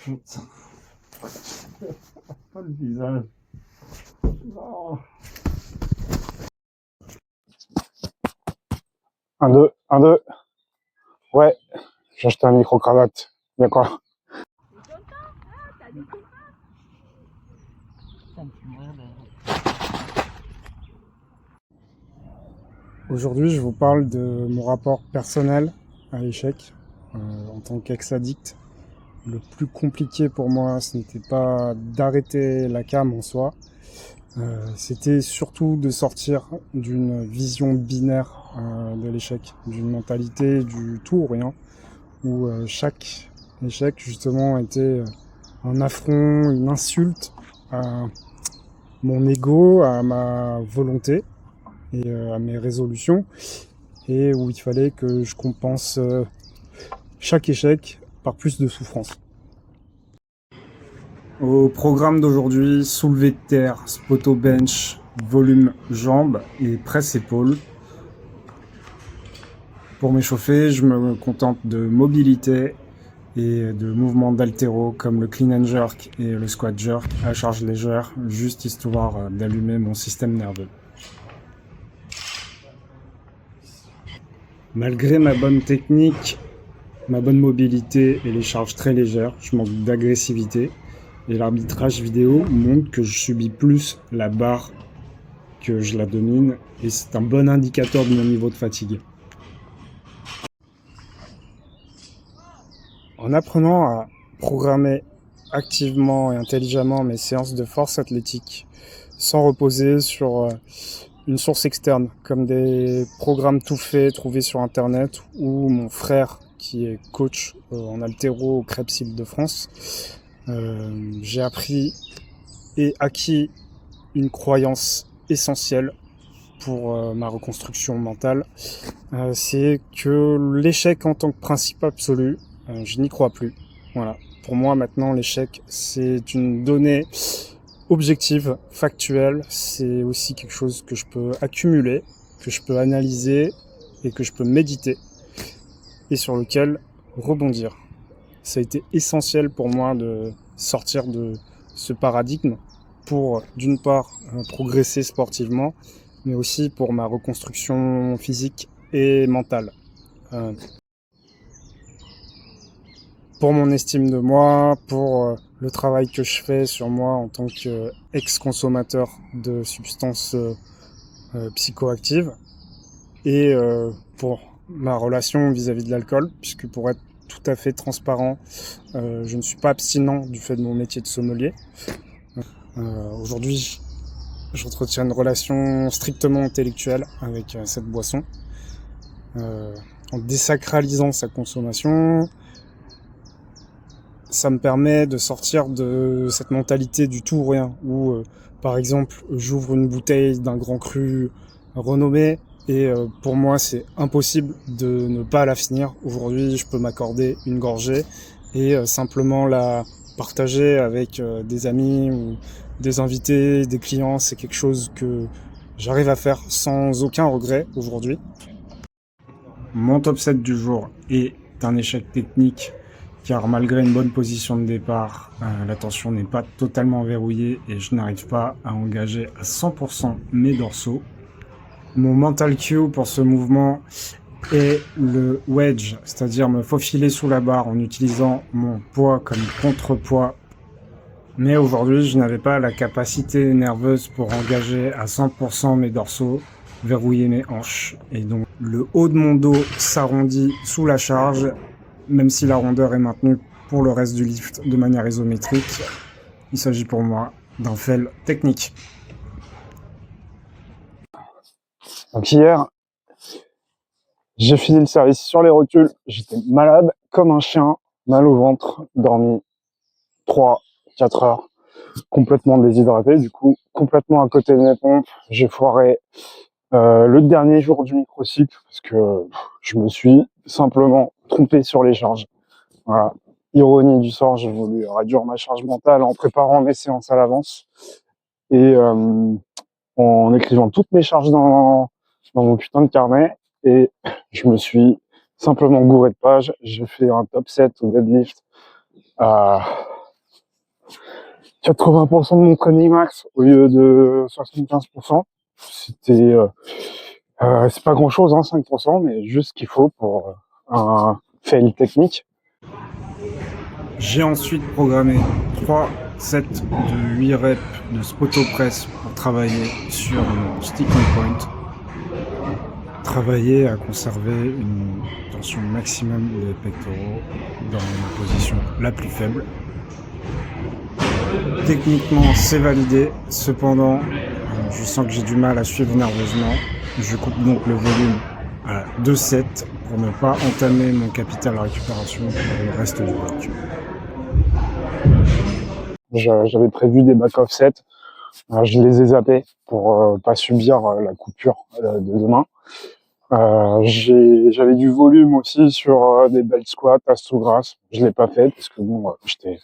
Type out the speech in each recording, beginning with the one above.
Putain. Pas le visage. Non. 1, 2, 1, 2. Ouais, j'ai acheté un micro-cravate. Y'a quoi? Aujourd'hui, je vous parle de mon rapport personnel à l'échec en tant qu'ex-addict. Le plus compliqué pour moi, ce n'était pas d'arrêter la cam en soi, c'était surtout de sortir d'une vision binaire de l'échec, d'une mentalité du tout ou rien, où chaque échec justement était un affront, une insulte à mon ego, à ma volonté et à mes résolutions, et où il fallait que je compense chaque échec par plus de souffrance. Au programme d'aujourd'hui, soulevé de terre, spoto bench, volume jambes et presse épaules. Pour m'échauffer, je me contente de mobilité et de mouvements d'haltéro comme le clean and jerk et le squat jerk à charge légère, juste histoire d'allumer mon système nerveux. Malgré ma bonne technique, ma bonne mobilité et les charges très légères, je manque d'agressivité. Et l'arbitrage vidéo montre que je subis plus la barre que je la domine, et c'est un bon indicateur de mon niveau de fatigue. En apprenant à programmer activement et intelligemment mes séances de force athlétique, sans reposer sur une source externe, comme des programmes tout faits trouvés sur internet, ou mon frère qui est coach en haltéro au Krebs Île-de-France, j'ai appris et acquis une croyance essentielle pour ma reconstruction mentale, c'est que l'échec en tant que principe absolu, je n'y crois plus. Voilà. Pour moi maintenant, l'échec, c'est une donnée objective, factuelle, c'est aussi quelque chose que je peux accumuler, que je peux analyser et que je peux méditer et sur lequel rebondir. Ça a été essentiel pour moi de sortir de ce paradigme pour, d'une part, progresser sportivement, mais aussi pour ma reconstruction physique et mentale. Pour mon estime de moi, pour le travail que je fais sur moi en tant qu'ex-consommateur de substances psychoactives, et pour ma relation vis-à-vis de l'alcool, puisque pour être tout à fait transparent, je ne suis pas abstinent du fait de mon métier de sommelier. Aujourd'hui, je entretiens une relation strictement intellectuelle avec cette boisson, en désacralisant sa consommation. Ça me permet de sortir de cette mentalité du tout ou rien, où par exemple j'ouvre une bouteille d'un grand cru renommé et pour moi c'est impossible de ne pas la finir. Aujourd'hui je peux m'accorder une gorgée et simplement la partager avec des amis ou des invités, des clients. C'est quelque chose que j'arrive à faire sans aucun regret aujourd'hui. Mon top 7 du jour est un échec technique, car malgré une bonne position de départ, la tension n'est pas totalement verrouillée et je n'arrive pas à engager à 100% mes dorsaux. Mon mental cue pour ce mouvement est le wedge, c'est-à-dire me faufiler sous la barre en utilisant mon poids comme contrepoids. Mais aujourd'hui, je n'avais pas la capacité nerveuse pour engager à 100% mes dorsaux, verrouiller mes hanches. Et donc, le haut de mon dos s'arrondit sous la charge, même si la rondeur est maintenue pour le reste du lift de manière isométrique. Il s'agit pour moi d'un fail technique. Donc hier, j'ai fini le service sur les rotules, j'étais malade comme un chien, mal au ventre, dormi 3-4 heures, complètement déshydraté, du coup complètement à côté de mes pompes. J'ai foiré le dernier jour du microcycle parce que je me suis simplement trompé sur les charges. Voilà. Ironie du sort, j'ai voulu réduire ma charge mentale en préparant mes séances à l'avance et en écrivant toutes mes charges dans mon putain de carnet, et je me suis simplement gouré de pages. J'ai fait un top 7 au deadlift à 80% de mon training max au lieu de 75%. C'était, c'est pas grand chose, hein, 5%, mais juste ce qu'il faut pour un fail technique. J'ai ensuite programmé 3 sets de 8 reps de spoto press pour travailler sur mon sticking point. Travailler à conserver une tension maximum des pectoraux dans la position la plus faible. Techniquement, c'est validé. Cependant, je sens que j'ai du mal à suivre nerveusement. Je coupe donc le volume à 2 sets pour ne pas entamer mon capital récupération pour le reste du bloc. J'avais prévu des back-off sets. Je les ai zappés pour pas subir la coupure de demain. J'avais du volume aussi sur des belt squats à sous grasse. Je l'ai pas fait parce que bon, j'étais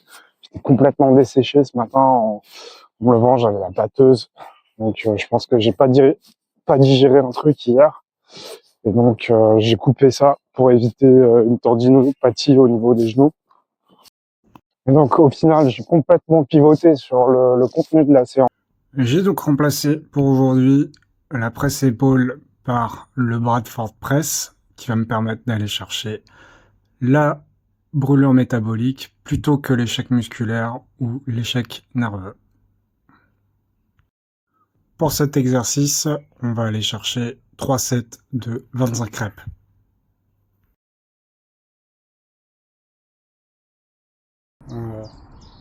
complètement desséché ce matin en me levant, j'avais la pâteuse. Donc je pense que j'ai pas digéré un truc hier. Et donc j'ai coupé ça pour éviter une tendinopathie au niveau des genoux. Et donc au final, j'ai complètement pivoté sur le contenu de la séance. J'ai donc remplacé pour aujourd'hui la presse épaule par le Bradford Press qui va me permettre d'aller chercher la brûlure métabolique plutôt que l'échec musculaire ou l'échec nerveux. Pour cet exercice, on va aller chercher 3 sets de 25 reps.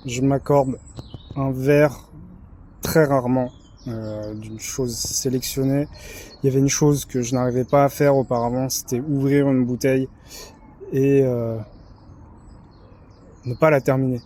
Je m'accorde un verre très rarement d'une chose sélectionnée. Il y avait une chose que je n'arrivais pas à faire auparavant, c'était ouvrir une bouteille et ne pas la terminer.